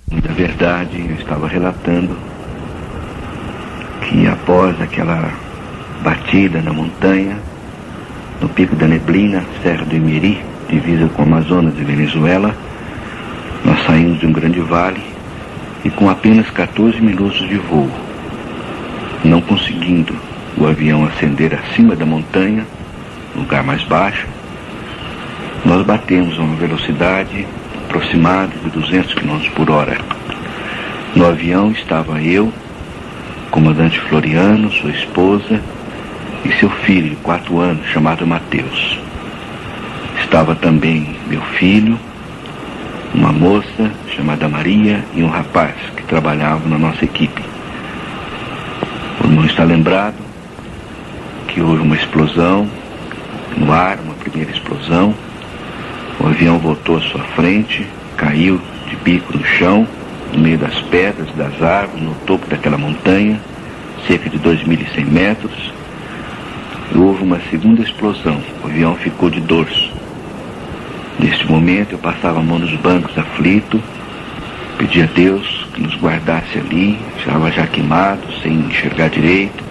Na verdade, eu estava relatando que após aquela batida na montanha, no Pico da Neblina, Serra do Imeri, divisa com Amazonas e Venezuela, nós saímos de um grande vale e com apenas 14 minutos de voo, não conseguindo o avião ascender acima da montanha, lugar mais baixo, nós batemos a uma velocidade aproximada de 200 km por hora. No avião estava eu, comandante Floriano, sua esposa e seu filho de 4 anos, chamado Mateus. Estava também meu filho, uma moça chamada Maria e um rapaz que trabalhavam na nossa equipe. O irmão está lembrado que houve uma explosão no ar, uma primeira explosão. O avião voltou à sua frente, caiu de bico no chão, no meio das pedras, das árvores, no topo daquela montanha, cerca de 2.100 metros. E houve uma segunda explosão, o avião ficou de dorso. Neste momento eu passava a mão nos bancos aflito, pedia a Deus que nos guardasse ali, estava já queimado, sem enxergar direito,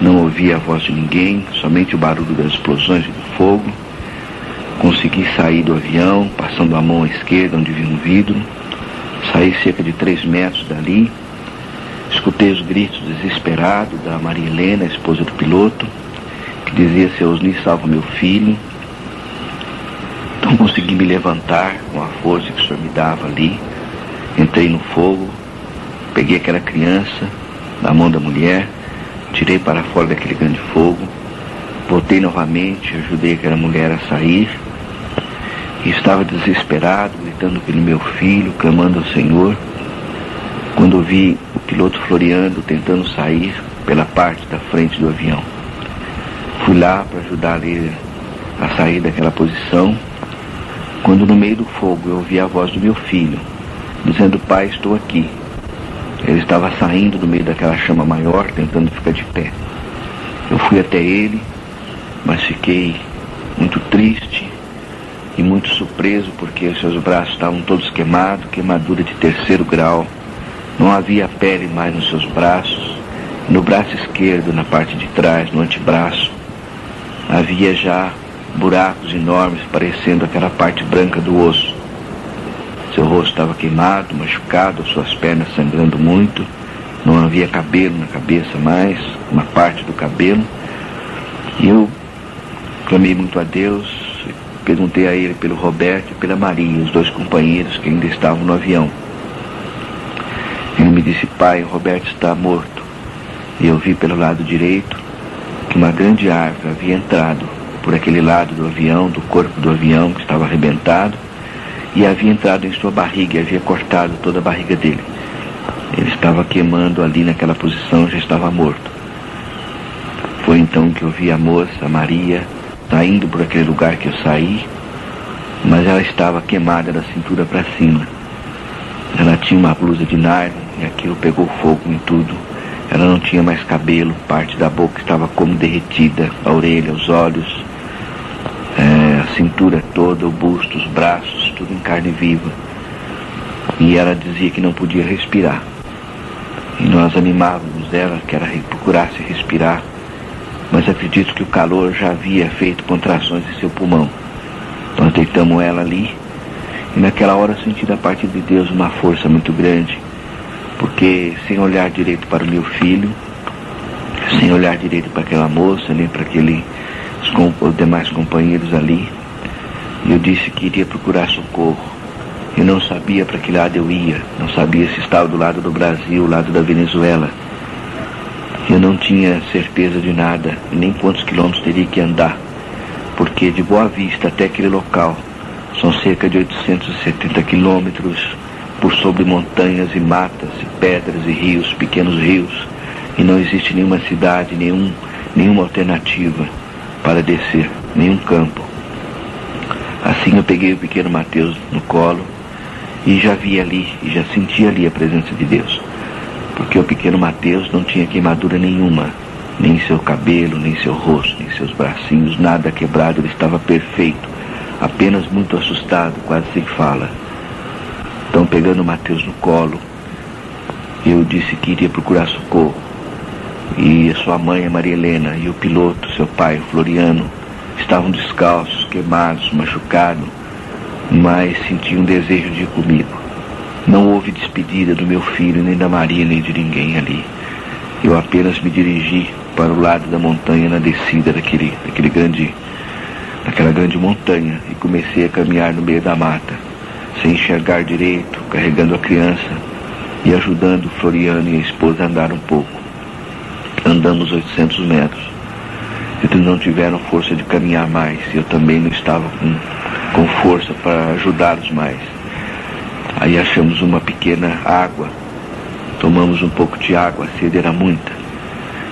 não ouvia a voz de ninguém, somente o barulho das explosões e do fogo. Consegui sair do avião, passando a mão à esquerda onde vi um vidro, saí cerca de 3 metros dali, escutei os gritos desesperados da Maria Helena, a esposa do piloto, que dizia: "Seu Osni, salva meu filho". Então consegui me levantar com a força que o senhor me dava ali, entrei no fogo, peguei aquela criança na mão da mulher, tirei para fora daquele grande fogo, voltei novamente, ajudei aquela mulher a sair, e estava desesperado, gritando pelo meu filho, clamando ao Senhor, quando vi o piloto Floriano tentando sair pela parte da frente do avião. Fui lá para ajudar ele a sair daquela posição, quando no meio do fogo eu ouvi a voz do meu filho, dizendo: "Pai, estou aqui". Ele estava saindo do meio daquela chama maior, tentando ficar de pé. Eu fui até ele, mas fiquei muito triste e muito surpreso, porque os seus braços estavam todos queimados, queimadura de 3º grau. Não havia pele mais nos seus braços. No braço esquerdo, na parte de trás, no antebraço, havia já buracos enormes, parecendo aquela parte branca do osso. Seu rosto estava queimado, machucado, suas pernas sangrando muito. Não havia cabelo na cabeça mais, uma parte do cabelo. E eu clamei muito a Deus, perguntei a ele pelo Roberto e pela Maria, os 2 companheiros que ainda estavam no avião. Ele me disse: "Pai, o Roberto está morto". E eu vi pelo lado direito que uma grande árvore havia entrado por aquele lado do avião, do corpo do avião que estava arrebentado, e havia entrado em sua barriga e havia cortado toda a barriga dele. Ele estava queimando ali naquela posição, já estava morto. Foi então que eu vi a moça, a Maria, saindo por aquele lugar que eu saí, mas ela estava queimada da cintura para cima. Ela tinha uma blusa de nylon e aquilo pegou fogo em tudo. Ela não tinha mais cabelo, parte da boca estava como derretida, a orelha, os olhos, a cintura toda, o busto, os braços, tudo em carne viva. E ela dizia que não podia respirar. E nós animávamos ela que ela procurasse respirar, mas acredito que o calor já havia feito contrações em seu pulmão. Nós deitamos ela ali, e naquela hora eu senti da parte de Deus uma força muito grande, porque sem olhar direito para o meu filho, sem olhar direito para aquela moça, nem para os demais companheiros ali, eu disse que iria procurar socorro. Eu não sabia para que lado eu ia, não sabia se estava do lado do Brasil, do lado da Venezuela. Eu não tinha certeza de nada, nem quantos quilômetros teria que andar, porque de Boa Vista até aquele local são cerca de 870 quilômetros, por sobre montanhas e matas, e pedras e rios, pequenos rios, e não existe nenhuma cidade, nenhuma alternativa para descer, nenhum campo. Assim eu peguei o pequeno Mateus no colo e já vi ali, e já senti ali a presença de Deus, porque o pequeno Mateus não tinha queimadura nenhuma, nem seu cabelo, nem seu rosto, nem seus bracinhos, nada quebrado, ele estava perfeito, apenas muito assustado, quase sem fala. Então, pegando o Mateus no colo, eu disse que iria procurar socorro. E a sua mãe, a Maria Helena, e o piloto, seu pai, o Floriano, estavam descalços, queimados, machucados, mas sentiam um desejo de ir comigo. Não houve despedida do meu filho, nem da Maria, nem de ninguém ali. Eu apenas me dirigi para o lado da montanha na descida daquela grande montanha, e comecei a caminhar no meio da mata, sem enxergar direito, carregando a criança e ajudando o Floriano e a esposa a andar um pouco. Andamos 800 metros. Eles não tiveram força de caminhar mais, e eu também não estava com força para ajudá-los mais. Aí achamos uma pequena água, tomamos um pouco de água, a sede era muita,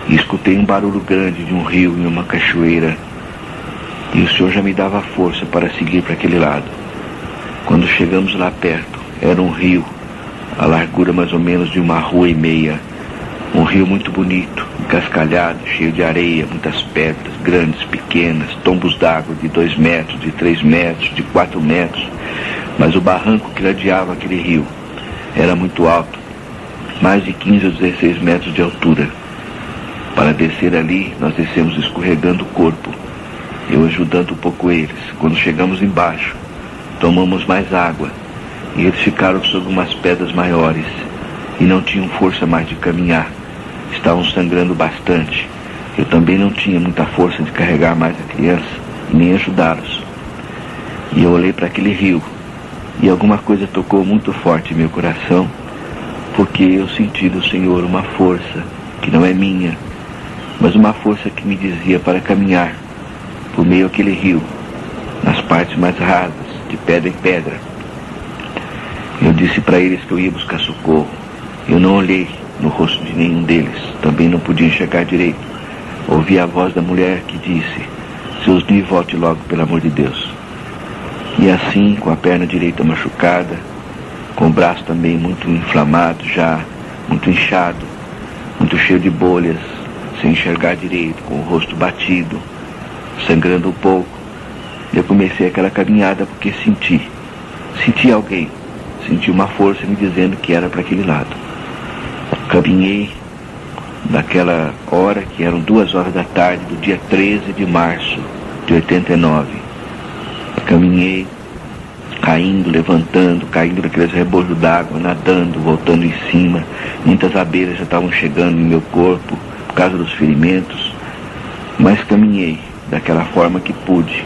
e escutei um barulho grande de um rio e uma cachoeira, e o Senhor já me dava força para seguir para aquele lado. Quando chegamos lá perto, era um rio, a largura mais ou menos de uma rua e meia, um rio muito bonito, encascalhado, cheio de areia, muitas pedras, grandes, pequenas, tombos d'água de 2 metros, de 3 metros, de 4 metros, mas o barranco que ladeava aquele rio era muito alto, mais de 15 ou 16 metros de altura. Para descer ali, nós descemos escorregando o corpo, eu ajudando um pouco eles. Quando chegamos embaixo, tomamos mais água, e eles ficaram sobre umas pedras maiores, e não tinham força mais de caminhar, estavam sangrando bastante. Eu também não tinha muita força de carregar mais a criança, e nem ajudá-los. E eu olhei para aquele rio, e alguma coisa tocou muito forte em meu coração, porque eu senti do Senhor uma força que não é minha, mas uma força que me dizia para caminhar por meio daquele rio, nas partes mais rasas, de pedra em pedra. Eu disse para eles que eu ia buscar socorro. Eu não olhei no rosto de nenhum deles, também não podia enxergar direito. Ouvi a voz da mulher que disse: "Seus Ni, volte logo, pelo amor de Deus." E assim, com a perna direita machucada, com o braço também muito inflamado já, muito inchado, muito cheio de bolhas, sem enxergar direito, com o rosto batido, sangrando um pouco, eu comecei aquela caminhada porque senti alguém, senti uma força me dizendo que era para aquele lado. Caminhei naquela hora, que eram 2 horas da tarde do dia 13 de março de 89. Caminhei, caindo, levantando, caindo naqueles rebolhos d'água, nadando, voltando em cima. Muitas abelhas já estavam chegando em meu corpo por causa dos ferimentos, mas caminhei daquela forma que pude,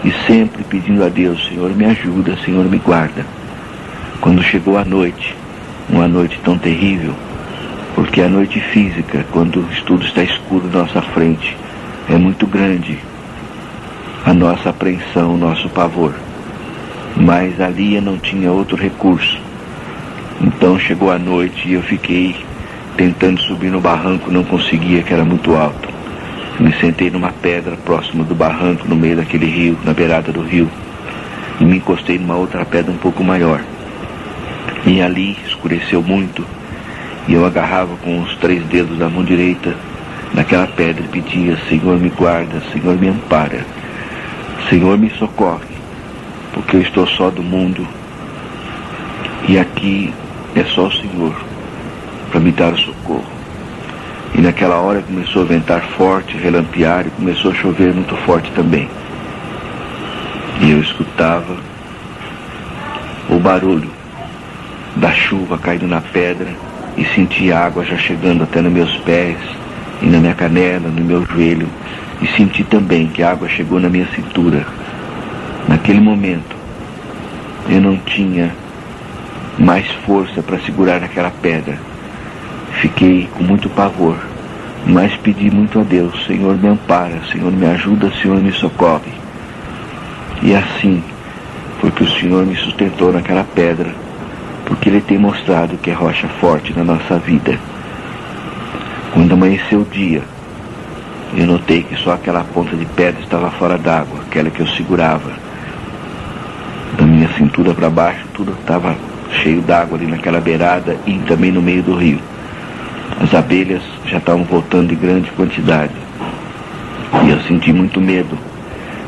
e sempre pedindo a Deus: Senhor, me ajuda, Senhor, me guarda. Quando chegou a noite, uma noite tão terrível, porque a noite física, quando tudo está escuro na nossa frente, é muito grande a nossa apreensão, o nosso pavor. Mas ali eu não tinha outro recurso. Então chegou a noite e eu fiquei tentando subir no barranco, não conseguia, que era muito alto. Me sentei numa pedra próximo do barranco, no meio daquele rio, na beirada do rio, e me encostei numa outra pedra um pouco maior. E ali escureceu muito, e eu agarrava com os 3 dedos da mão direita naquela pedra e pedia: Senhor, me guarda, Senhor, me ampara, Senhor, me socorre, porque eu estou só do mundo, e aqui é só o Senhor para me dar o socorro. E naquela hora começou a ventar forte, relampear, e começou a chover muito forte também. E eu escutava o barulho da chuva caindo na pedra, e sentia a água já chegando até nos meus pés, e na minha canela, no meu joelho, e senti também que a água chegou na minha cintura. Naquele momento, eu não tinha mais força para segurar aquela pedra. Fiquei com muito pavor, mas pedi muito a Deus: Senhor, me ampara, Senhor, me ajuda, Senhor, me socorre. E assim foi que o Senhor me sustentou naquela pedra, porque Ele tem mostrado que é rocha forte na nossa vida. Quando amanheceu o dia, eu notei que só aquela ponta de pedra estava fora d'água, aquela que eu segurava. Da minha cintura para baixo, tudo estava cheio d'água ali naquela beirada e também no meio do rio. As abelhas já estavam voltando em grande quantidade. E eu senti muito medo.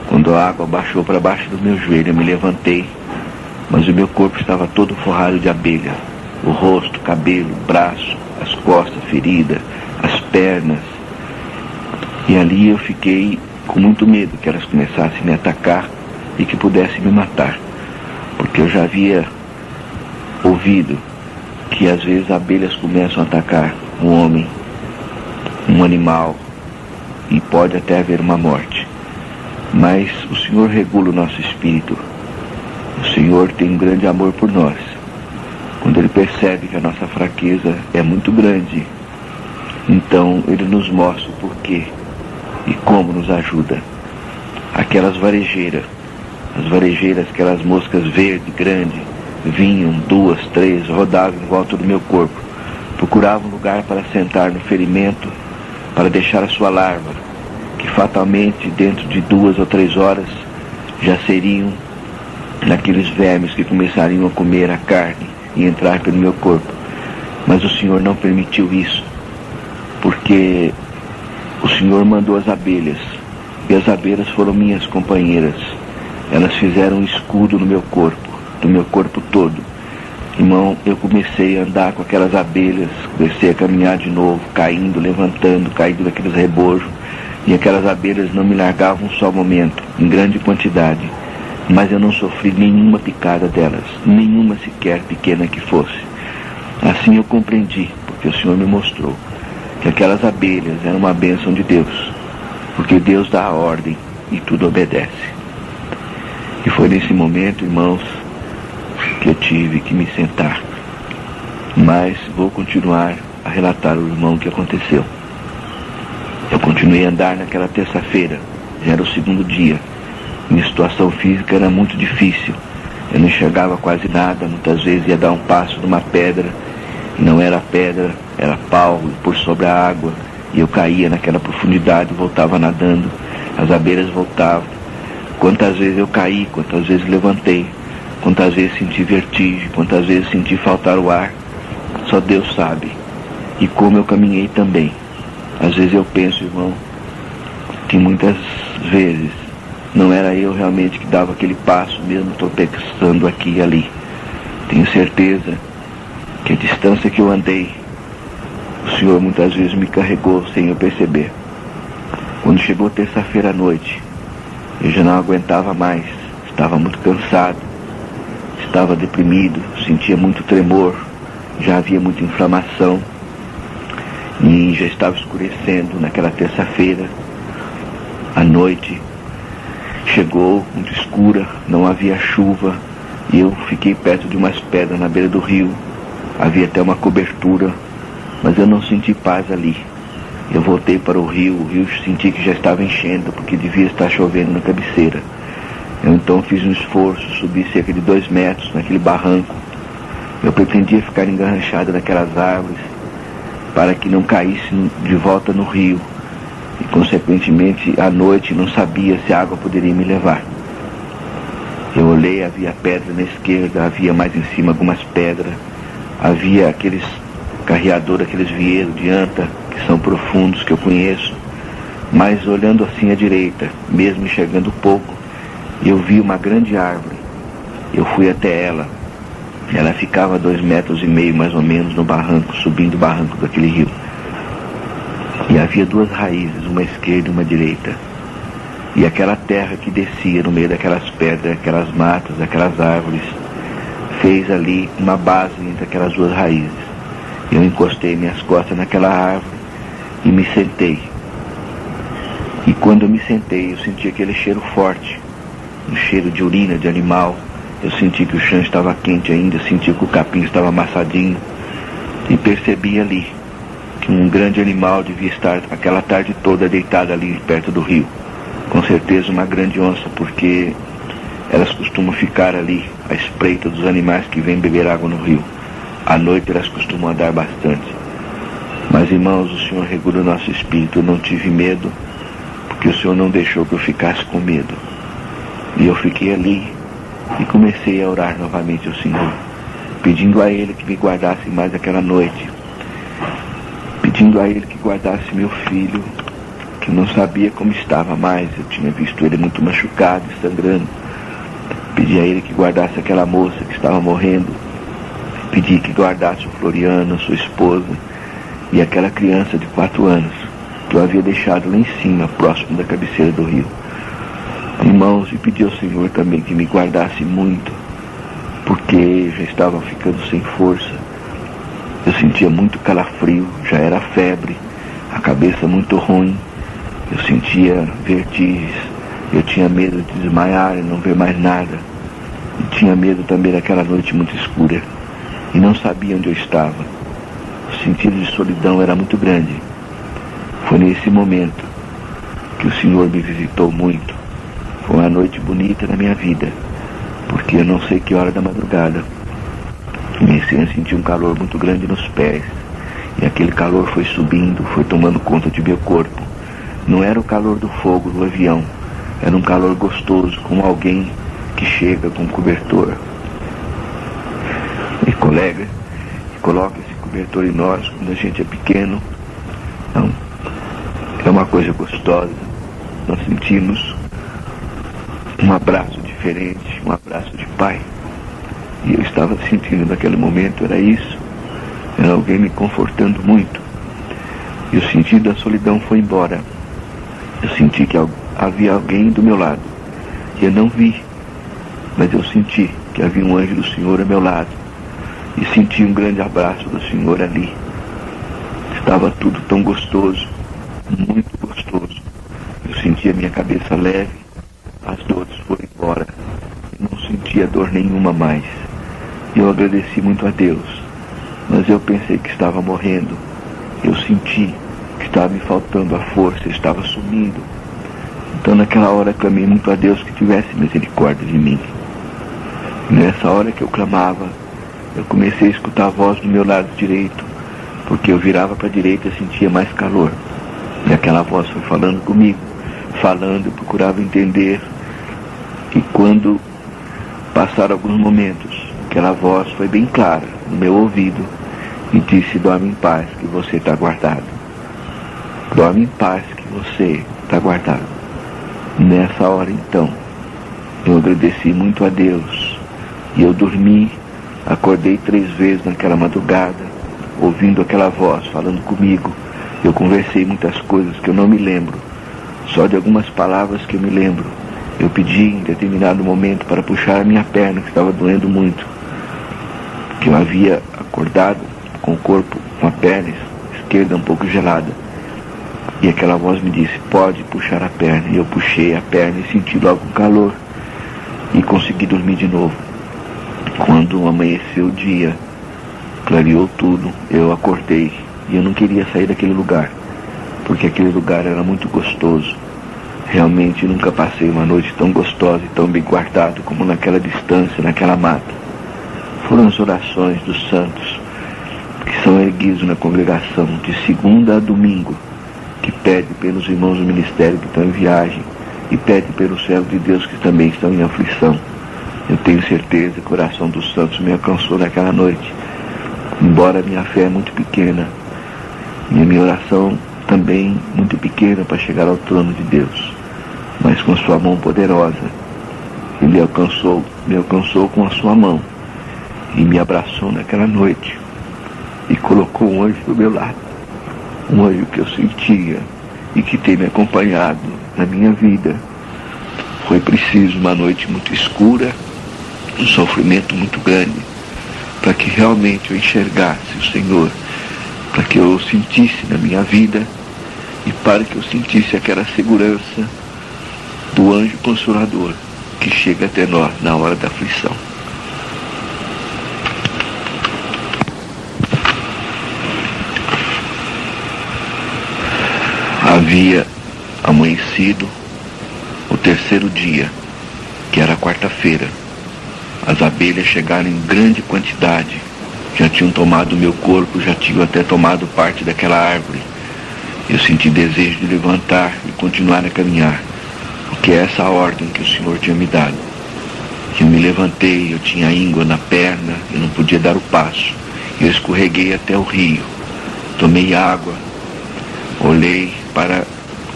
Quando a água baixou para baixo do meu joelho, eu me levantei mas o meu corpo estava todo forrado de abelhas. O rosto, cabelo, braço, as costas feridas, as pernas. E ali eu fiquei com muito medo que elas começassem a me atacar e que pudessem me matar. Porque eu já havia ouvido que às vezes abelhas começam a atacar um homem, um animal, e pode até haver uma morte. Mas o Senhor regula o nosso espírito. O Senhor tem um grande amor por nós. Quando Ele percebe que a nossa fraqueza é muito grande, então Ele nos mostra o porquê e como nos ajuda. Aquelas varejeiras, aquelas moscas verdes, grandes, vinham 2, 3, rodavam em volta do meu corpo, procuravam um lugar para sentar no ferimento, para deixar a sua larva, que fatalmente dentro de 2 ou 3 horas já seriam naqueles vermes que começariam a comer a carne e entrar pelo meu corpo. Mas o Senhor não permitiu isso, porque o Senhor mandou as abelhas, e as abelhas foram minhas companheiras. Elas fizeram um escudo no meu corpo todo. Irmão, eu comecei a andar com aquelas abelhas, comecei a caminhar de novo, caindo, levantando, caindo daqueles rebojos, e aquelas abelhas não me largavam um só momento, em grande quantidade, mas eu não sofri nenhuma picada delas, nenhuma sequer pequena que fosse. Assim eu compreendi, porque o Senhor me mostrou que aquelas abelhas eram uma bênção de Deus, porque Deus dá a ordem e tudo obedece. E foi nesse momento, irmãos, que eu tive que me sentar. Mas vou continuar a relatar ao irmão o que aconteceu. Eu continuei a andar naquela terça-feira, já era o 2º dia. Minha situação física era muito difícil. Eu não enxergava quase nada, muitas vezes ia dar um passo numa pedra, e não era pedra, era pau, por sobre a água, e eu caía naquela profundidade, voltava nadando, as abelhas voltavam. Quantas vezes eu caí, quantas vezes levantei, quantas vezes senti vertigem, quantas vezes senti faltar o ar, só Deus sabe. E como eu caminhei também. Às vezes eu penso, irmão, que muitas vezes não era eu realmente que dava aquele passo, mesmo tropeçando aqui e ali. Tenho certeza que a distância que eu andei, o Senhor muitas vezes me carregou sem eu perceber. Quando chegou terça-feira à noite, eu já não aguentava mais, estava muito cansado, estava deprimido, sentia muito tremor, já havia muita inflamação e já estava escurecendo naquela terça-feira. A noite chegou muito escura, não havia chuva e eu fiquei perto de umas pedras na beira do rio. Havia até uma cobertura, mas eu não senti paz ali. Eu voltei para o rio senti que já estava enchendo, porque devia estar chovendo na cabeceira. Eu então fiz um esforço, subi cerca de 2 metros naquele barranco. Eu pretendia ficar engarranchado naquelas árvores, para que não caísse de volta no rio. E consequentemente, à noite, não sabia se a água poderia me levar. Eu olhei, havia pedra na esquerda, havia mais em cima algumas pedras, havia aqueles carreadores, aqueles vieiros de anta, que são profundos, que eu conheço. Mas olhando assim à direita, mesmo enxergando pouco, eu vi uma grande árvore. Eu fui até ela. Ela ficava a 2,5 metros mais ou menos no barranco, subindo o barranco daquele rio. E havia 2 raízes, uma esquerda e uma direita. E aquela terra que descia no meio daquelas pedras, aquelas matas, aquelas árvores, fez ali uma base entre aquelas 2 raízes. Eu encostei minhas costas naquela árvore e me sentei. E quando eu me sentei, eu senti aquele cheiro forte, um cheiro de urina de animal. Eu senti que o chão estava quente ainda, senti que o capim estava amassadinho. E percebi ali que um grande animal devia estar aquela tarde toda deitado ali perto do rio. Com certeza uma grande onça, porque elas costumam ficar ali à espreita dos animais que vêm beber água no rio. À noite elas costumam andar bastante. Mas, irmãos, o Senhor regula o nosso espírito. Eu não tive medo, porque o Senhor não deixou que eu ficasse com medo. E eu fiquei ali e comecei a orar novamente ao Senhor, pedindo a Ele que me guardasse mais aquela noite, pedindo a Ele que guardasse meu filho, que não sabia como estava mais. Eu tinha visto ele muito machucado e sangrando. Pedi a ele que guardasse aquela moça que estava morrendo. Pedi que guardasse o Floriano, sua esposa, e aquela criança de 4 anos, que eu havia deixado lá em cima, próximo da cabeceira do rio. Irmãos, e pedi ao Senhor também que me guardasse muito, porque já estava ficando sem força. Eu sentia muito calafrio, já era febre, a cabeça muito ruim, eu sentia vertigens, eu tinha medo de desmaiar e não ver mais nada. E tinha medo também daquela noite muito escura, e não sabia onde eu estava. O sentido de solidão era muito grande. Foi nesse momento que o Senhor me visitou muito. Foi uma noite bonita na minha vida, porque eu não sei que hora da madrugada comecei a sentir um calor muito grande nos pés, e aquele calor foi subindo, foi tomando conta de meu corpo. Não era o calor do fogo do avião, era um calor gostoso, como alguém que chega com um cobertor e colega, e coloca esse cobertor em nós quando a gente é pequeno. Não, é uma coisa gostosa. Nós sentimos um abraço diferente, um abraço de pai. E eu estava sentindo naquele momento, era isso. Era alguém me confortando muito. E o sentido da solidão foi embora. Eu senti que havia alguém do meu lado. E eu não vi, mas eu senti que havia um anjo do Senhor ao meu lado. E senti um grande abraço do Senhor ali. Estava tudo tão gostoso, muito gostoso. Eu senti a minha cabeça leve, as dores foram embora. Eu não sentia dor nenhuma mais. Eu agradeci muito a Deus, mas eu pensei que estava morrendo. Eu senti que estava me faltando a força, eu estava sumindo. Então naquela hora clamei muito a Deus que tivesse misericórdia de mim. E nessa hora que eu clamava, eu comecei a escutar a voz do meu lado direito, porque eu virava para a direita e sentia mais calor. E aquela voz foi falando comigo, falando, eu procurava entender. E quando passaram alguns momentos, aquela voz foi bem clara no meu ouvido e disse: dorme em paz que você está guardado. Dorme em paz que você está guardado. E nessa hora então, eu agradeci muito a Deus. E eu dormi, acordei 3 vezes naquela madrugada, ouvindo aquela voz falando comigo. Eu conversei muitas coisas que eu não me lembro, só de algumas palavras que eu me lembro. Eu pedi em determinado momento para puxar a minha perna, que estava doendo muito, que eu havia acordado com o corpo, com a perna esquerda um pouco gelada. E aquela voz me disse: pode puxar a perna. E eu puxei a perna e senti logo um calor e consegui dormir de novo. Quando amanheceu o dia, clareou tudo, eu acordei e eu não queria sair daquele lugar, porque aquele lugar era muito gostoso. Realmente nunca passei uma noite tão gostosa e tão bem guardado como naquela distância, naquela mata. Foram as orações dos santos que são erguidos na congregação de segunda a domingo, que pede pelos irmãos do ministério que estão em viagem e pede pelos servos de Deus que também estão em aflição. Eu tenho certeza que o coração dos santos me alcançou naquela noite, embora a minha fé é muito pequena e a minha oração também muito pequena para chegar ao trono de Deus, mas com sua mão poderosa ele me alcançou com a sua mão e me abraçou naquela noite e colocou um anjo do meu lado, um anjo que eu sentia e que tem me acompanhado na minha vida. Foi preciso uma noite muito escura, um sofrimento muito grande, para que realmente eu enxergasse o Senhor, para que eu o sentisse na minha vida e para que eu sentisse aquela segurança do anjo consolador que chega até nós na hora da aflição. Havia amanhecido o 3º dia, que era quarta-feira. As abelhas chegaram em grande quantidade, já tinham tomado o meu corpo, já tinham até tomado parte daquela árvore. Eu senti desejo de levantar e continuar a caminhar, porque é essa a ordem que o Senhor tinha me dado. Eu me levantei, eu tinha íngua na perna, eu não podia dar o passo. Eu escorreguei até o rio, tomei água, olhei para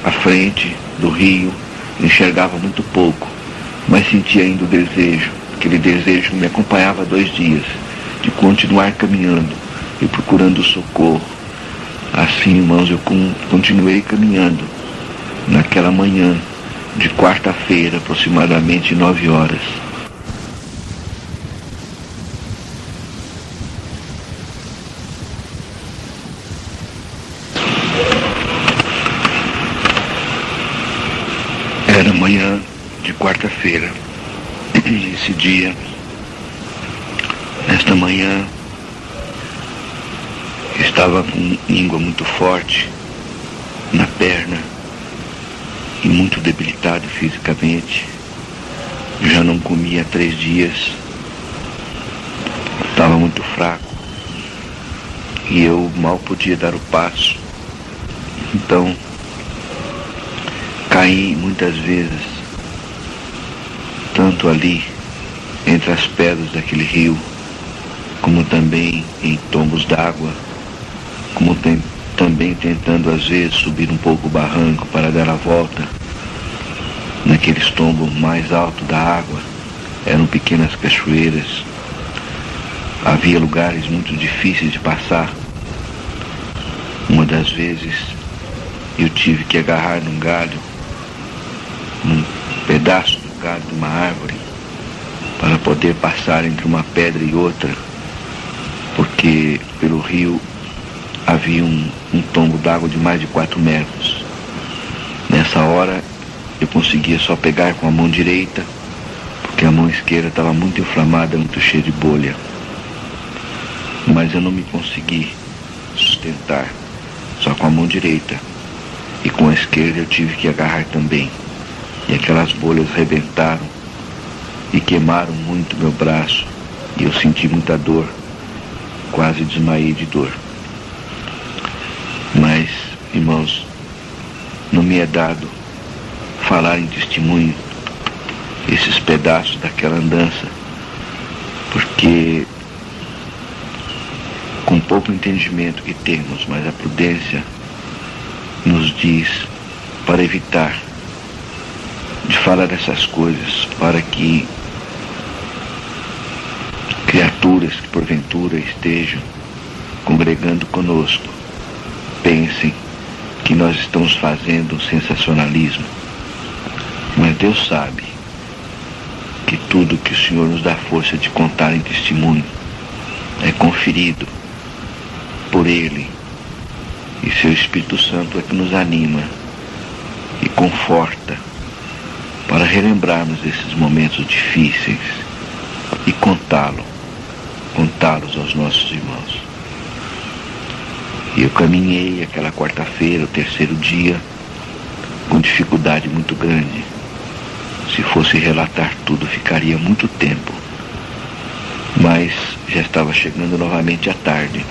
a frente do rio, enxergava muito pouco. mas senti ainda o desejo, aquele desejo que me acompanhava há 2 dias, de continuar caminhando e procurando socorro. Assim, irmãos, eu continuei caminhando naquela manhã de quarta-feira, aproximadamente 9 horas. Era manhã de quarta-feira. Esse dia, nesta manhã, estava com íngua muito forte na perna e muito debilitado fisicamente. Já não comia há 3 dias, estava muito fraco e eu mal podia dar o passo. Então, caí muitas vezes, tanto ali entre as pedras daquele rio, como também em tombos d'água, como também tentando às vezes subir um pouco o barranco para dar a volta naqueles tombos mais altos da água. Eram pequenas cachoeiras, havia lugares muito difíceis de passar. Uma das vezes eu tive que agarrar num galho, num pedaço do galho de uma árvore, para poder passar entre uma pedra e outra, porque pelo rio havia um tombo d'água de mais de 4 metros. Nessa hora eu conseguia só pegar com a mão direita, porque a mão esquerda estava muito inflamada, muito cheia de bolha. Mas eu não me consegui sustentar só com a mão direita, e com a esquerda eu tive que agarrar também. E aquelas bolhas rebentaram e queimaram muito meu braço, e eu senti muita dor, quase desmaiei de dor. Mas, irmãos, não me é dado falar em testemunho esses pedaços daquela andança, porque com pouco entendimento que temos, mas a prudência nos diz para evitar de falar dessas coisas, para que criaturas que porventura estejam congregando conosco pensem que nós estamos fazendo um sensacionalismo. Mas Deus sabe que tudo que o Senhor nos dá força de contar em testemunho é conferido por Ele, e seu Espírito Santo é que nos anima e conforta para relembrarmos esses momentos difíceis e contá-los aos nossos irmãos. E eu caminhei aquela quarta-feira, o 3º dia, com dificuldade muito grande. Se fosse relatar tudo, ficaria muito tempo. Mas já estava chegando novamente à tarde.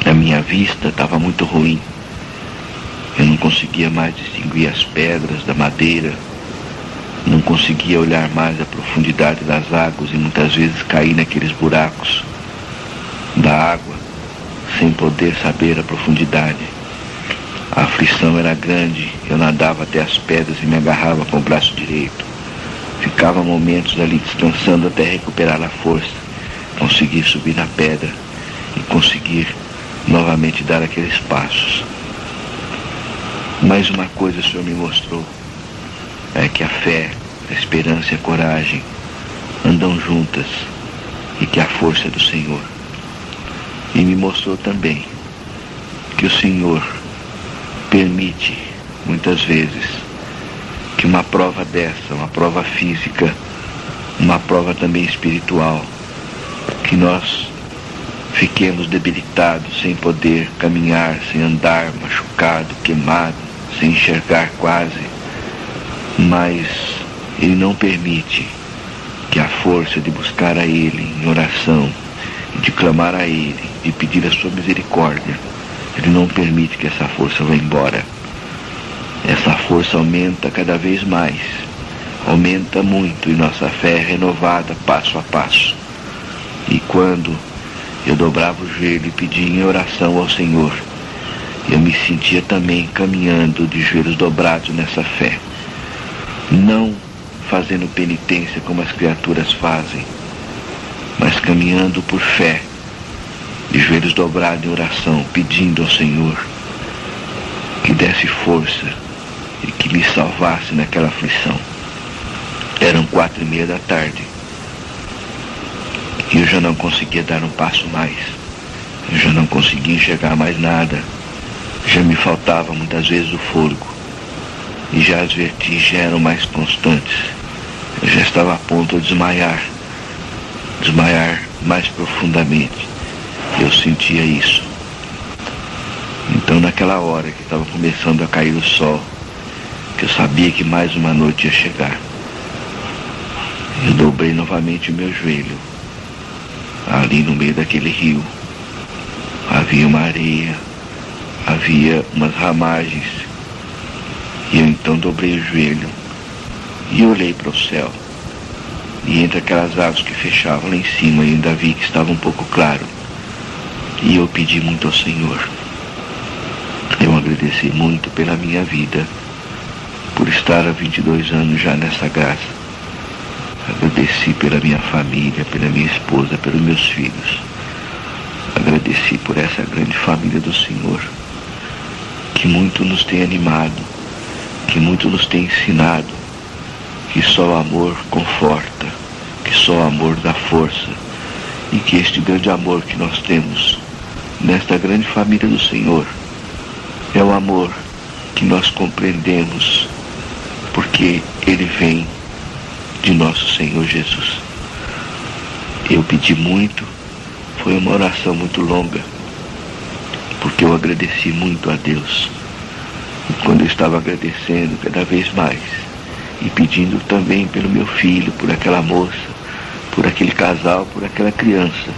A minha vista estava muito ruim. Eu não conseguia mais distinguir as pedras da madeira. Não conseguia olhar mais a profundidade das águas e muitas vezes caí naqueles buracos da água sem poder saber a profundidade. A aflição era grande. Eu nadava até as pedras e me agarrava com o braço direito. Ficava momentos ali descansando até recuperar a força, conseguir subir na pedra e conseguir novamente dar aqueles passos. Mais uma coisa o Senhor me mostrou, é que a fé, a esperança e a coragem andam juntas e que a força é do Senhor. E me mostrou também que o Senhor permite, muitas vezes, que uma prova dessa, uma prova física, uma prova também espiritual, que nós fiquemos debilitados, sem poder caminhar, sem andar, machucado, queimado, sem enxergar quase, mas Ele não permite que a força de buscar a Ele em oração, de clamar a Ele, de pedir a sua misericórdia, Ele não permite que essa força vá embora. Essa força aumenta cada vez mais, aumenta muito, e nossa fé é renovada passo a passo. E quando eu dobrava o joelho e pedia em oração ao Senhor, eu me sentia também caminhando de joelhos dobrados nessa fé, não fazendo penitência como as criaturas fazem, mas caminhando por fé, de joelhos dobrados em oração, pedindo ao Senhor que desse força e que me salvasse naquela aflição. Eram 4:30 da tarde e eu já não conseguia dar um passo mais. Eu já não conseguia enxergar mais nada. Já me faltava muitas vezes o fôlego e já as vertigens eram mais constantes. Eu já estava a ponto de desmaiar mais profundamente. Eu sentia isso. Então, naquela hora que estava começando a cair o sol, que eu sabia que mais uma noite ia chegar, eu dobrei novamente o meu joelho. Ali no meio daquele rio havia uma areia, havia umas ramagens, e eu então dobrei o joelho e olhei para o céu, e entre aquelas águas que fechavam lá em cima eu ainda vi que estava um pouco claro, e eu pedi muito ao Senhor. Eu agradeci muito pela minha vida, por estar há 22 anos já nessa graça. Agradeci pela minha família, pela minha esposa, pelos meus filhos. Agradeci por essa grande família do Senhor, que muito nos tem animado, que muito nos tem ensinado, que só o amor conforta, que só o amor dá força, e que este grande amor que nós temos nesta grande família do Senhor é o amor que nós compreendemos, porque ele vem de nosso Senhor Jesus. Eu pedi muito, foi uma oração muito longa, porque eu agradeci muito a Deus. E quando eu estava agradecendo cada vez mais, e pedindo também pelo meu filho, por aquela moça, por aquele casal, por aquela criança,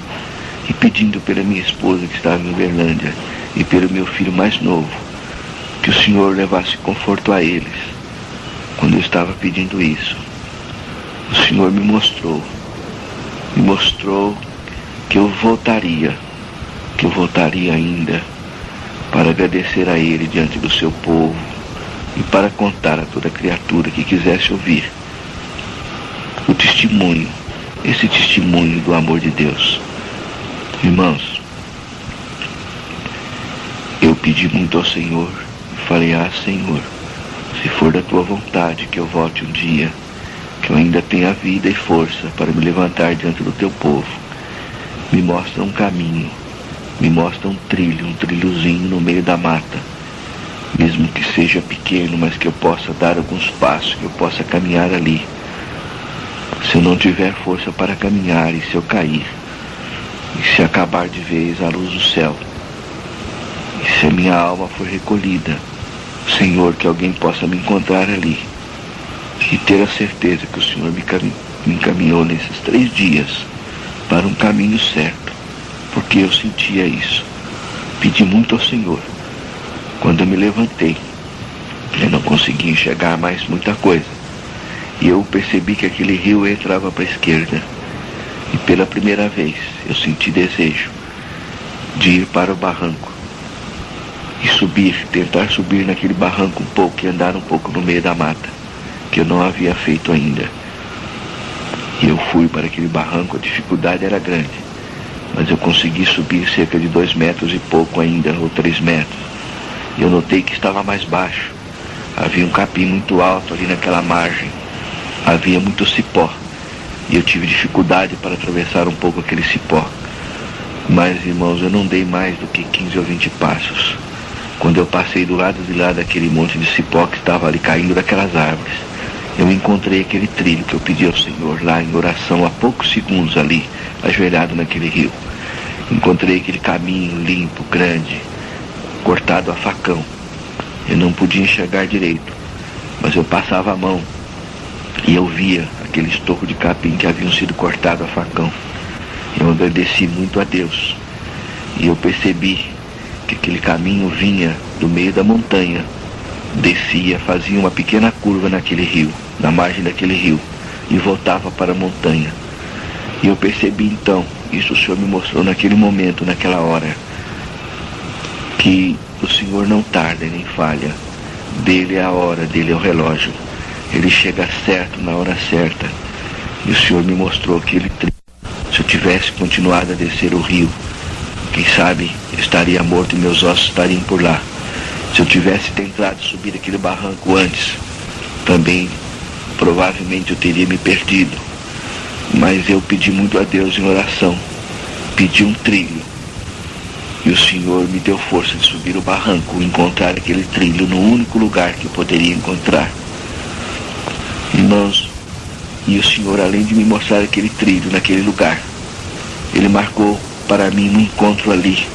e pedindo pela minha esposa que estava em Uberlândia, e pelo meu filho mais novo, que o Senhor levasse conforto a eles. Quando eu estava pedindo isso, o Senhor me mostrou que eu voltaria ainda para agradecer a Ele diante do seu povo e para contar a toda criatura que quisesse ouvir o testemunho, esse testemunho do amor de Deus. Irmãos, eu pedi muito ao Senhor e falei: Senhor, se for da tua vontade que eu volte um dia, que eu ainda tenha vida e força para me levantar diante do teu povo, me mostra um caminho, me mostra um trilhozinho no meio da mata, mesmo que seja pequeno, mas que eu possa dar alguns passos, que eu possa caminhar ali. Se eu não tiver força para caminhar, e se eu cair, e se acabar de vez a luz do céu, e se a minha alma for recolhida, Senhor, que alguém possa me encontrar ali, e ter a certeza que o Senhor me encaminhou nesses 3 dias para um caminho certo, porque eu sentia isso. Pedi muito ao Senhor. Quando eu me levantei, eu não conseguia enxergar mais muita coisa, e eu percebi que aquele rio entrava para a esquerda, e pela primeira vez eu senti desejo de ir para o barranco e tentar subir naquele barranco um pouco e andar um pouco no meio da mata, que eu não havia feito ainda. E eu fui para aquele barranco. A dificuldade era grande, mas eu consegui subir cerca de 2 metros e pouco ainda, ou 3 metros. E eu notei que estava mais baixo. Havia um capim muito alto ali naquela margem, havia muito cipó, e eu tive dificuldade para atravessar um pouco aquele cipó. Mas, irmãos, eu não dei mais do que 15 ou 20 passos, quando eu passei do lado de lá daquele monte de cipó que estava ali caindo daquelas árvores. Eu encontrei aquele trilho que eu pedi ao Senhor lá em oração há poucos segundos ali, ajoelhado naquele rio. Encontrei aquele caminho limpo, grande, cortado a facão. Eu não podia enxergar direito, mas eu passava a mão e eu via aquele estouro de capim que haviam sido cortado a facão. Eu agradeci muito a Deus, e eu percebi que aquele caminho vinha do meio da montanha, descia, fazia uma pequena curva naquele rio, na margem daquele rio, e voltava para a montanha. E eu percebi então, isso o Senhor me mostrou naquele momento, naquela hora, que o Senhor não tarda nem falha. Dele é a hora, dele é o relógio. ele chega certo, na hora certa. E o Senhor me mostrou aquele trilho. Se eu tivesse continuado a descer o rio, quem sabe eu estaria morto e meus ossos estariam por lá. Se eu tivesse tentado subir aquele barranco antes, também provavelmente eu teria me perdido. Mas eu pedi muito a Deus em oração, pedi um trilho, e o Senhor me deu força de subir o barranco e encontrar aquele trilho no único lugar que eu poderia encontrar. Irmãos, e o Senhor, além de me mostrar aquele trilho naquele lugar, Ele marcou para mim um encontro ali,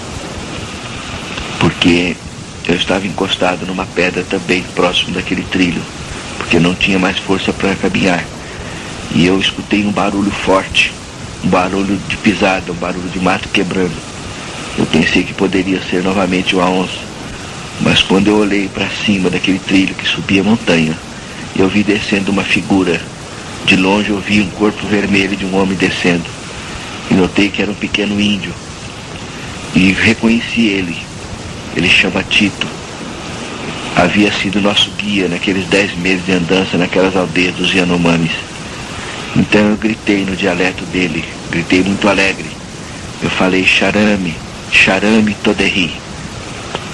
porque eu estava encostado numa pedra também próximo daquele trilho, porque não tinha mais força para caminhar. E eu escutei um barulho forte, um barulho de pisada, um barulho de mato quebrando. Eu pensei que poderia ser novamente uma onça, mas quando eu olhei para cima daquele trilho que subia a montanha, eu vi descendo uma figura. De longe eu vi um corpo vermelho de um homem descendo, e notei que era um pequeno índio, e reconheci ele. Ele chama Tito. Havia sido nosso guia naqueles 10 meses de andança naquelas aldeias dos Yanomamis. Então eu gritei no dialeto dele, gritei muito alegre. Eu falei: Charame, Charame Toderri.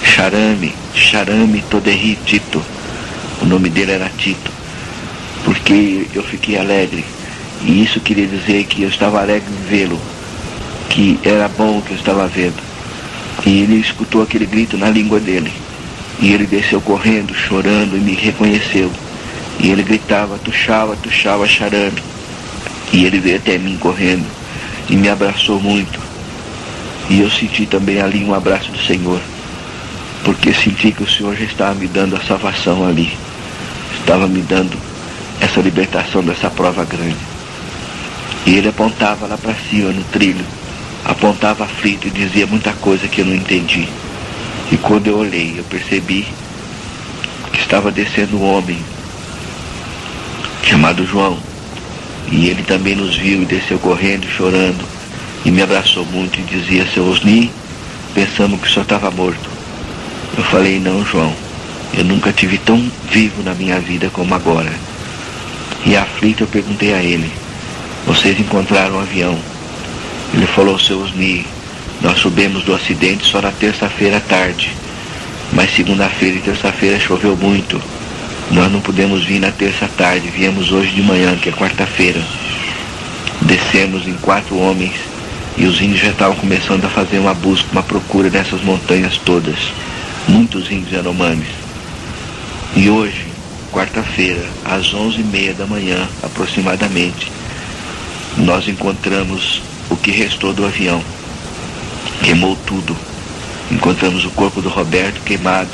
Charame, Charame Toderri Tito. O nome dele era Tito, porque eu fiquei alegre. E isso queria dizer que eu estava alegre em vê-lo, que era bom o que eu estava vendo. E ele escutou aquele grito na língua dele. E ele desceu correndo, chorando, e me reconheceu. E ele gritava: Tuxaua, Tuxaua, Charame. E ele veio até mim correndo e me abraçou muito. E eu senti também ali um abraço do Senhor, porque senti que o Senhor já estava me dando a salvação ali, estava me dando essa libertação dessa prova grande. E ele apontava lá para cima no trilho, apontava aflito e dizia muita coisa que eu não entendi. E quando eu olhei, eu percebi que estava descendo um homem chamado João. E ele também nos viu e desceu correndo, chorando, e me abraçou muito e dizia: Seu Osni, pensamos que o senhor estava morto. Eu falei: Não, João, eu nunca tive tão vivo na minha vida como agora. E aflito eu perguntei a ele: Vocês encontraram um avião? Ele falou: Seu Osni, nós subimos do acidente só na terça-feira à tarde, mas segunda-feira e terça-feira choveu muito. Nós não pudemos vir na terça à tarde, viemos hoje de manhã, que é quarta-feira. Descemos em 4 homens e os índios já estavam começando a fazer uma busca, uma procura nessas montanhas todas. Muitos índios Yanomamis. E hoje, quarta-feira, às 11h30 da manhã, aproximadamente, nós encontramos o que restou do avião. Queimou tudo. Encontramos o corpo do Roberto queimado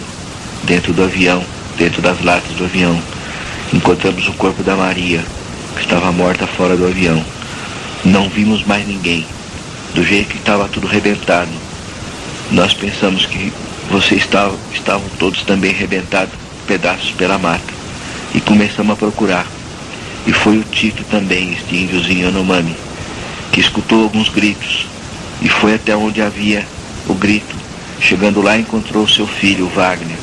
dentro do avião, dentro das latas do avião. Encontramos o corpo da Maria, que estava morta fora do avião. Não vimos mais ninguém. Do jeito que estava tudo arrebentado, nós pensamos que vocês estavam todos também arrebentados, pedaços pela mata. E começamos a procurar. E foi o Tito também, este índiozinho Yanomami, que escutou alguns gritos e foi até onde havia o grito. Chegando lá, encontrou seu filho, o Wagner.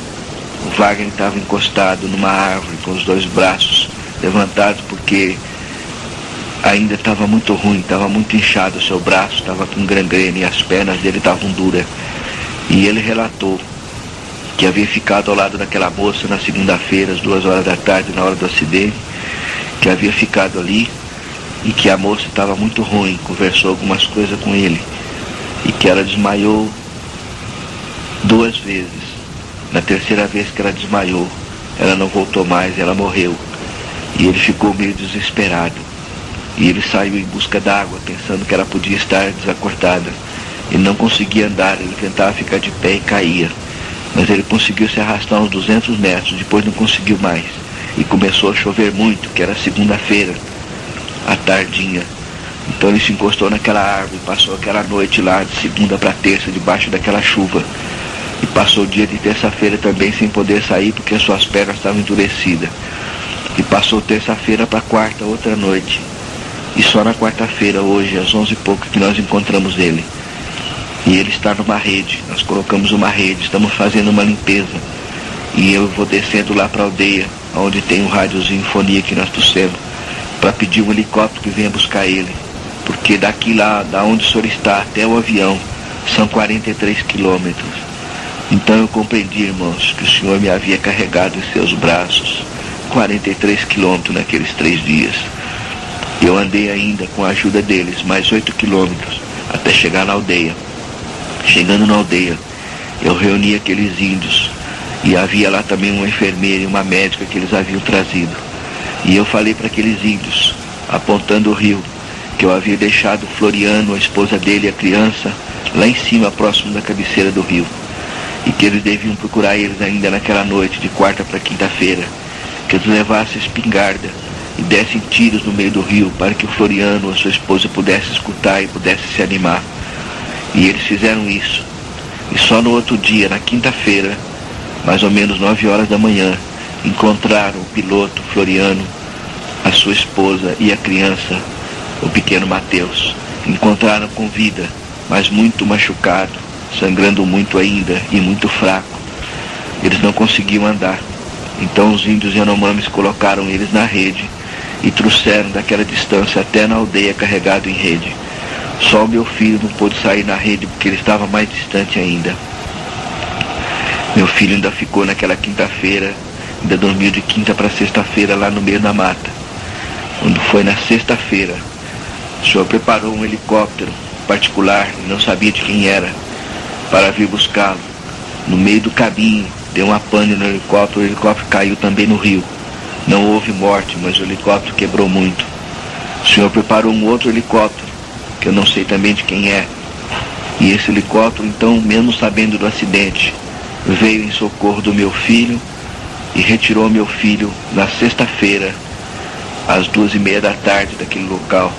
O Wagner estava encostado numa árvore com os 2 braços levantados, porque ainda estava muito ruim, estava muito inchado o seu braço, estava com gangrena e as pernas dele estavam duras. E ele relatou que havia ficado ao lado daquela moça na segunda-feira, às 2 horas da tarde, na hora do acidente, que havia ficado ali e que a moça estava muito ruim, conversou algumas coisas com ele e que ela desmaiou 2 vezes. Na terceira vez que ela desmaiou, ela não voltou mais, ela morreu. E ele ficou meio desesperado. E ele saiu em busca d'água, pensando que ela podia estar desacordada. Ele não conseguia andar, ele tentava ficar de pé e caía. Mas ele conseguiu se arrastar uns 200 metros, depois não conseguiu mais. E começou a chover muito, que era segunda-feira, à tardinha. Então ele se encostou naquela árvore, passou aquela noite lá, de segunda para terça, debaixo daquela chuva. E passou o dia de terça-feira também sem poder sair, porque as suas pernas estavam endurecidas. E passou terça-feira para quarta, outra noite. E só na quarta-feira, hoje, às 11 e pouco, que nós encontramos ele. E ele está numa rede, nós colocamos uma rede, estamos fazendo uma limpeza. E eu vou descendo lá para a aldeia, onde tem um rádiozinho fonia que nós trouxemos, para pedir um helicóptero que venha buscar ele, porque daqui lá, da onde o senhor está até o avião, são 43 quilômetros. Então eu compreendi, irmãos, que o senhor me havia carregado em seus braços 43 quilômetros naqueles 3 dias. Eu andei ainda com a ajuda deles mais 8 quilômetros até chegar na aldeia. Chegando na aldeia, eu reuni aqueles índios, e havia lá também uma enfermeira e uma médica que eles haviam trazido. E eu falei para aqueles índios, apontando o rio, que eu havia deixado Floriano, a esposa dele e a criança, lá em cima, próximo da cabeceira do rio, e que eles deviam procurar eles ainda naquela noite, de quarta para quinta-feira, que eles levassem espingarda e dessem tiros no meio do rio, para que o Floriano, a sua esposa, pudesse escutar e pudesse se animar. E eles fizeram isso. E só no outro dia, na quinta-feira, mais ou menos 9 horas da manhã, encontraram o piloto Floriano, a sua esposa e a criança, o pequeno Mateus. Encontraram com vida, mas muito machucado, sangrando muito ainda e muito fraco. Eles não conseguiam andar. Então os índios Yanomamis colocaram eles na rede e trouxeram daquela distância até na aldeia carregado em rede. Só o meu filho não pôde sair na rede porque ele estava mais distante ainda. Meu filho ainda ficou naquela quinta-feira, ainda dormiu de quinta para sexta-feira lá no meio da mata. Quando foi na sexta-feira, o senhor preparou um helicóptero particular, não sabia de quem era, para vir buscá-lo. No meio do caminho, deu uma pane no helicóptero, o helicóptero caiu também no rio. Não houve morte, mas o helicóptero quebrou muito. O senhor preparou um outro helicóptero, que eu não sei também de quem é. E esse helicóptero, então, mesmo sabendo do acidente, veio em socorro do meu filho e retirou meu filho na sexta-feira, às 2:30 da tarde daquele local,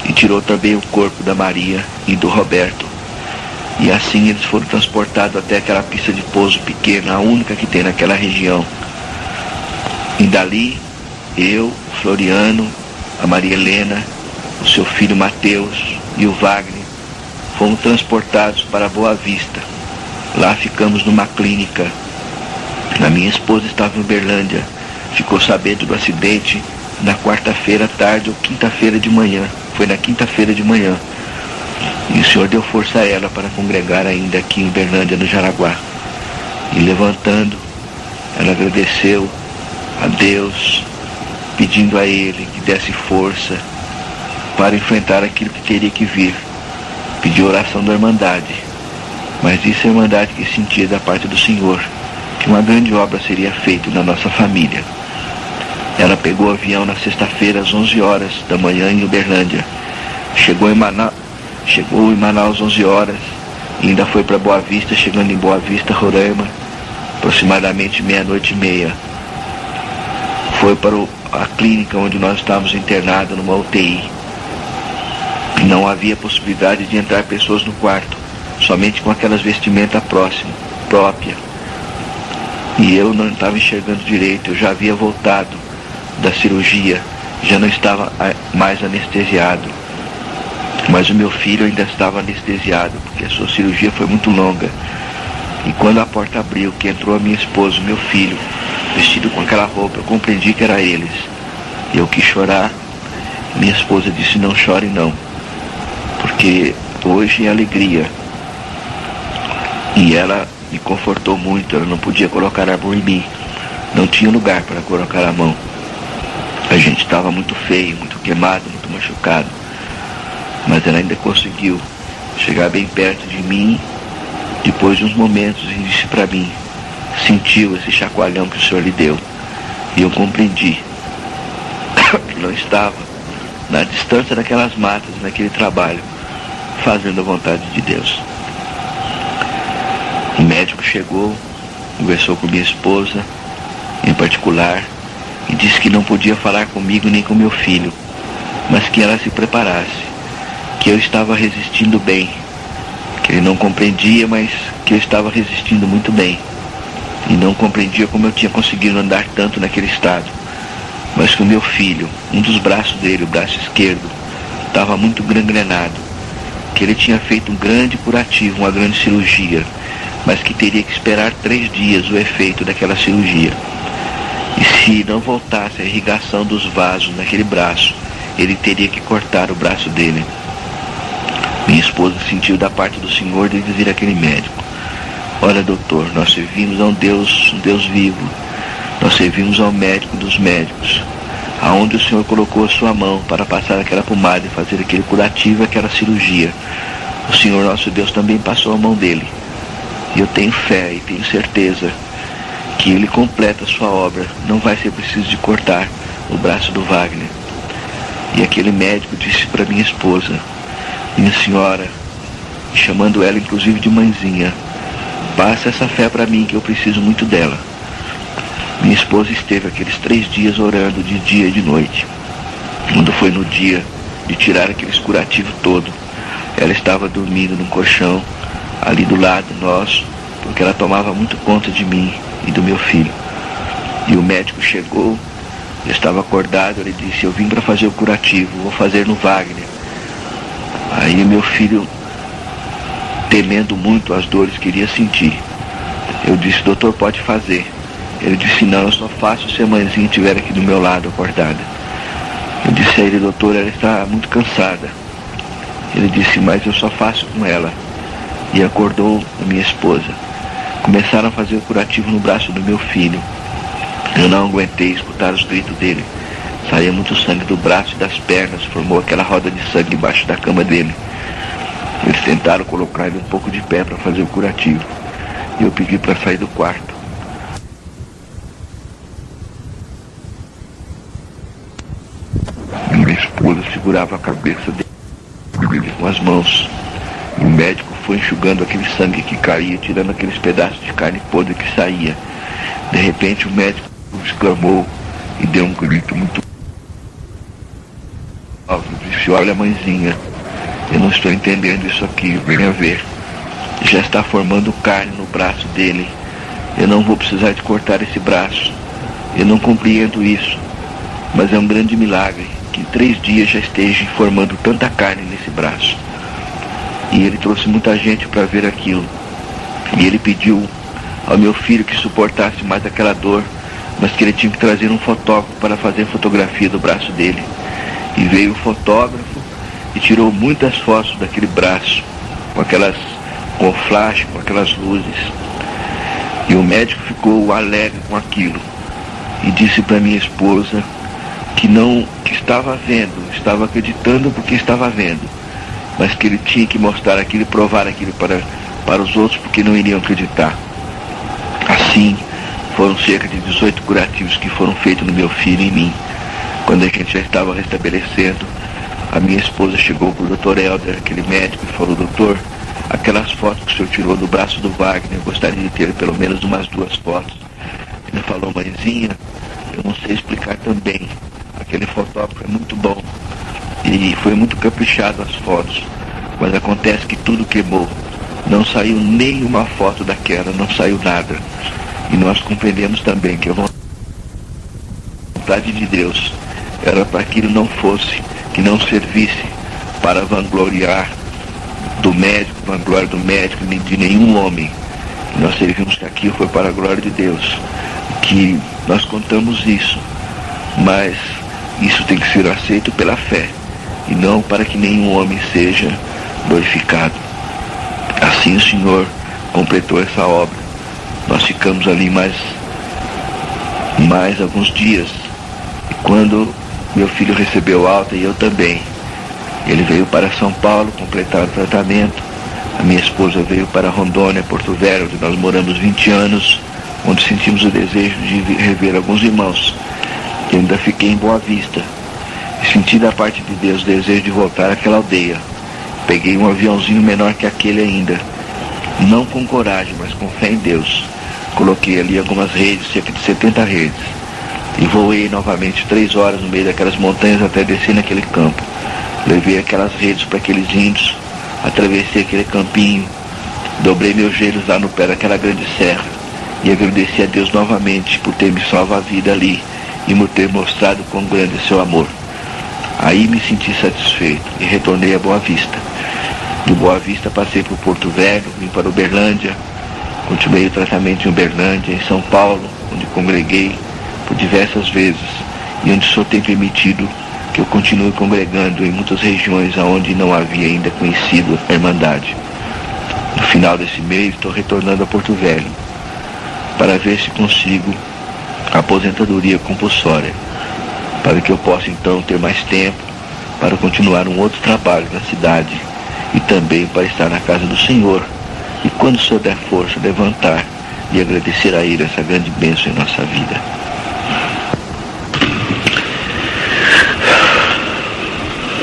e tirou também o corpo da Maria e do Roberto. E assim eles foram transportados até aquela pista de pouso pequena, a única que tem naquela região. E dali, eu, o Floriano, a Maria Helena, o seu filho Mateus e o Wagner fomos transportados para Boa Vista. Lá ficamos numa clínica. A minha esposa estava em Uberlândia, ficou sabendo do acidente na quarta-feira à tarde ou quinta-feira de manhã. Foi na quinta-feira de manhã. E o senhor deu força a ela para congregar ainda aqui em Uberlândia, no Jaraguá. E levantando, ela agradeceu a Deus, pedindo a Ele que desse força para enfrentar aquilo que teria que vir. Pediu oração da Irmandade, mas disse a Irmandade que sentia da parte do Senhor que uma grande obra seria feita na nossa família. Ela pegou o avião na sexta-feira às 11 horas da manhã em Uberlândia. Chegou em Manaus às 11 horas e ainda foi para Boa Vista, chegando em Boa Vista, Roraima, aproximadamente 00:30. Foi para a clínica onde nós estávamos internados, numa UTI. Não havia possibilidade de entrar pessoas no quarto, somente com aquelas vestimentas próprias. E eu não estava enxergando direito, eu já havia voltado da cirurgia, já não estava mais anestesiado. Mas o meu filho ainda estava anestesiado, porque a sua cirurgia foi muito longa. E quando a porta abriu, que entrou a minha esposa, o meu filho, vestido com aquela roupa, eu compreendi que era eles. Eu quis chorar. Minha esposa disse: não chore não, porque hoje é alegria. E ela me confortou muito. Ela não podia colocar a mão em mim, não tinha lugar para colocar a mão. A gente estava muito feio, muito queimado, muito machucado, mas ela ainda conseguiu chegar bem perto de mim. Depois de uns momentos, e disse para mim: sentiu esse chacoalhão que o Senhor lhe deu. E eu compreendi que não estava na distância daquelas matas, naquele trabalho, fazendo a vontade de Deus. O médico chegou, conversou com minha esposa em particular e disse que não podia falar comigo nem com meu filho, mas que ela se preparasse, que eu estava resistindo bem, que ele não compreendia, mas que eu estava resistindo muito bem. E não compreendia como eu tinha conseguido andar tanto naquele estado. Mas que o meu filho, um dos braços dele, o braço esquerdo, estava muito gangrenado. Que ele tinha feito um grande curativo, uma grande cirurgia, mas que teria que esperar 3 dias o efeito daquela cirurgia. E se não voltasse a irrigação dos vasos naquele braço, ele teria que cortar o braço dele. Minha esposa sentiu da parte do Senhor de dizer àquele médico: olha, doutor, nós servimos a um Deus vivo. Nós servimos ao médico dos médicos, aonde o Senhor colocou a sua mão para passar aquela pomada e fazer aquele curativo, aquela cirurgia. O Senhor nosso Deus também passou a mão dele. E eu tenho fé e tenho certeza que ele completa a sua obra. Não vai ser preciso de cortar o braço do Wagner. E aquele médico disse para minha esposa: minha senhora, chamando ela inclusive de mãezinha, passa essa fé para mim, que eu preciso muito dela. Minha esposa esteve aqueles 3 dias orando de dia e de noite. Quando foi no dia de tirar aquele curativo todo, ela estava dormindo num colchão ali do lado nosso, porque ela tomava muito conta de mim e do meu filho. E o médico chegou, eu estava acordado, ele disse: eu vim para fazer o curativo, vou fazer no Wagner. Aí meu filho, temendo muito as dores que iria sentir, eu disse: doutor, pode fazer. Ele disse: não, eu só faço se a mãezinha estiver aqui do meu lado, acordada. Eu disse a ele: doutor, ela está muito cansada. Ele disse: mas eu só faço com ela. E acordou a minha esposa. Começaram a fazer o curativo no braço do meu filho. Eu não aguentei escutar os gritos dele. Saía muito sangue do braço e das pernas, formou aquela roda de sangue embaixo da cama dele. Eles tentaram colocar ele um pouco de pé para fazer o curativo. E eu pedi para sair do quarto. Minha esposa segurava a cabeça dele com as mãos. E o médico foi enxugando aquele sangue que caía, tirando aqueles pedaços de carne podre que saía. De repente o médico exclamou e deu um grito muito alto. Disse: olha, mãezinha, eu não estou entendendo isso aqui, venha ver. Já está formando carne no braço dele. Eu não vou precisar de cortar esse braço. Eu não compreendo isso, mas é um grande milagre que em 3 dias já esteja formando tanta carne nesse braço. E ele trouxe muita gente para ver aquilo. E ele pediu ao meu filho que suportasse mais aquela dor, mas que ele tinha que trazer um fotógrafo para fazer fotografia do braço dele. E veio o fotógrafo e tirou muitas fotos daquele braço, com flash, com aquelas luzes. E o médico ficou alegre com aquilo e disse para minha esposa que estava vendo, estava acreditando porque estava vendo, mas que ele tinha que mostrar aquilo e provar aquilo para os outros, porque não iriam acreditar. Assim, foram cerca de 18 curativos que foram feitos no meu filho e em mim. Quando a gente já estava restabelecendo, a minha esposa chegou para o Dr. Helder, aquele médico, e falou: doutor, aquelas fotos que o senhor tirou do braço do Wagner, eu gostaria de ter pelo menos umas 2 fotos. Ele falou: mãezinha, eu não sei explicar também. Aquele fotógrafo é muito bom e foi muito caprichado as fotos, mas acontece que tudo queimou. Não saiu nenhuma foto daquela, não saiu nada. E nós compreendemos também que a vontade de Deus era para que aquilo não fosse, que não servisse para vangloriar do médico, vanglória do médico, nem de nenhum homem. E nós servimos que aquilo foi para a glória de Deus, que nós contamos isso, mas isso tem que ser aceito pela fé, e não para que nenhum homem seja glorificado. Assim o Senhor completou essa obra. Nós ficamos ali mais alguns dias, e quando meu filho recebeu alta, e eu também, ele veio para São Paulo completar o tratamento. A minha esposa veio para Rondônia, Porto Velho, onde nós moramos 20 anos, onde sentimos o desejo de rever alguns irmãos. Eu ainda fiquei em Boa Vista e senti da parte de Deus o desejo de voltar àquela aldeia. Peguei um aviãozinho menor que aquele ainda, não com coragem, mas com fé em Deus. Coloquei ali algumas redes, cerca de 70 redes, e voei novamente 3 horas no meio daquelas montanhas até descer naquele campo. Levei aquelas redes para aqueles índios, atravessei aquele campinho, dobrei meus joelhos lá no pé daquela grande serra e agradeci a Deus novamente por ter me salvo a vida ali e por ter mostrado quão grande é seu amor. Aí me senti satisfeito e retornei a Boa Vista. De Boa Vista passei por Porto Velho, vim para Uberlândia, continuei o tratamento em Uberlândia, em São Paulo, onde congreguei por diversas vezes e onde o Senhor tem permitido que eu continue congregando em muitas regiões onde não havia ainda conhecido a Irmandade. No final desse mês estou retornando a Porto Velho para ver se consigo a aposentadoria compulsória, para que eu possa então ter mais tempo para continuar um outro trabalho na cidade e também para estar na casa do Senhor. E quando o Senhor der força, levantar e agradecer a Ele essa grande bênção em nossa vida.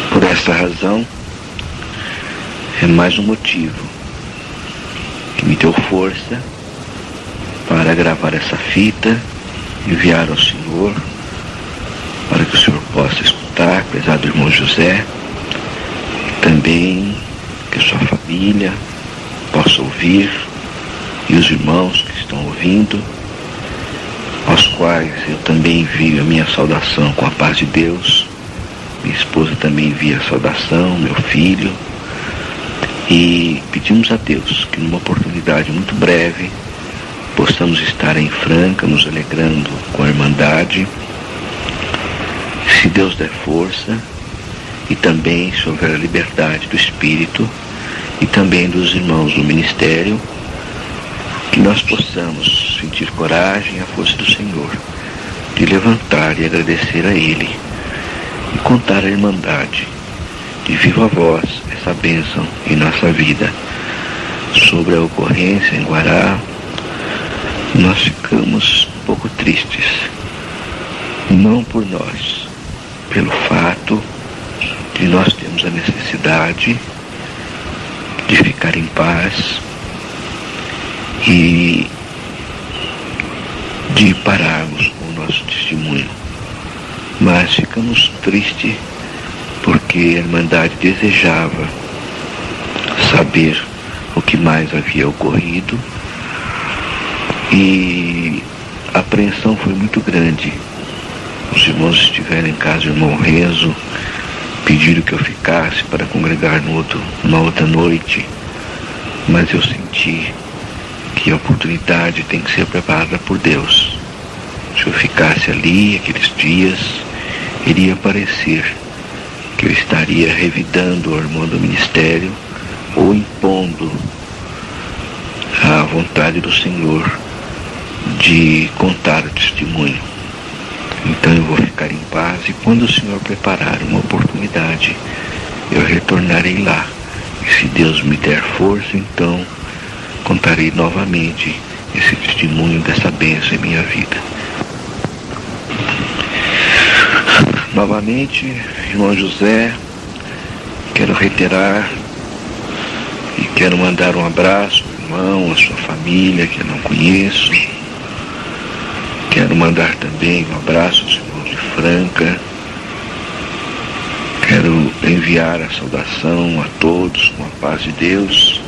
Por essa razão, é mais um motivo que me deu força para gravar essa fita, enviar ao Senhor, para que o Senhor possa escutar, prezado irmão José, também que a sua família possa ouvir, e os irmãos que estão ouvindo, aos quais eu também envio a minha saudação com a paz de Deus. Minha esposa também envia a saudação, meu filho, e pedimos a Deus que numa oportunidade muito breve possamos estar em Franca, nos alegrando com a Irmandade, se Deus der força, e também se houver a liberdade do Espírito e também dos irmãos do ministério, que nós possamos sentir coragem e a força do Senhor de levantar e agradecer a Ele e contar a Irmandade de viva voz essa bênção em nossa vida. Sobre a ocorrência em Guará, nós ficamos um pouco tristes, não por nós, pelo fato de nós termos a necessidade de ficar em paz e de pararmos com o nosso testemunho. Mas ficamos tristes porque a Irmandade desejava saber o que mais havia ocorrido e a apreensão foi muito grande. Os irmãos estiveram em casa do irmão Renzo, pediram que eu ficasse para congregar numa outra noite, mas eu senti que a oportunidade tem que ser preparada por Deus. Se eu ficasse ali aqueles dias, iria parecer que eu estaria revidando o irmão do ministério ou impondo a vontade do Senhor de contar o testemunho. Então eu vou ficar em paz e quando o Senhor preparar uma oportunidade, eu retornarei lá. E se Deus me der força, então contarei novamente esse testemunho dessa bênção em minha vida. Novamente, irmão José, quero reiterar e quero mandar um abraço ao irmão, à sua família que eu não conheço. Quero mandar também um abraço aos irmãos de Franca. Quero enviar a saudação a todos com a paz de Deus.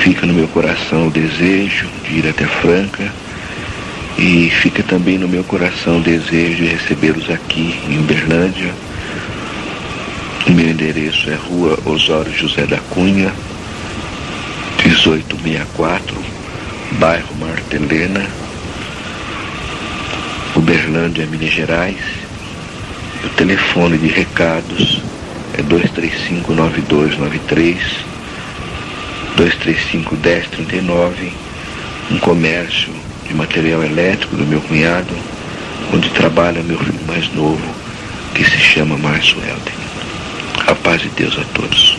Fica no meu coração o desejo de ir até Franca e fica também no meu coração o desejo de recebê-los aqui em Uberlândia. O meu endereço é Rua Osório José da Cunha, 1864, bairro Martelena, Uberlândia, Minas Gerais. O telefone de recados é 235-9293, 235-1039, um comércio de material elétrico do meu cunhado, onde trabalha meu filho mais novo, que se chama Márcio Helder. A paz de Deus a todos.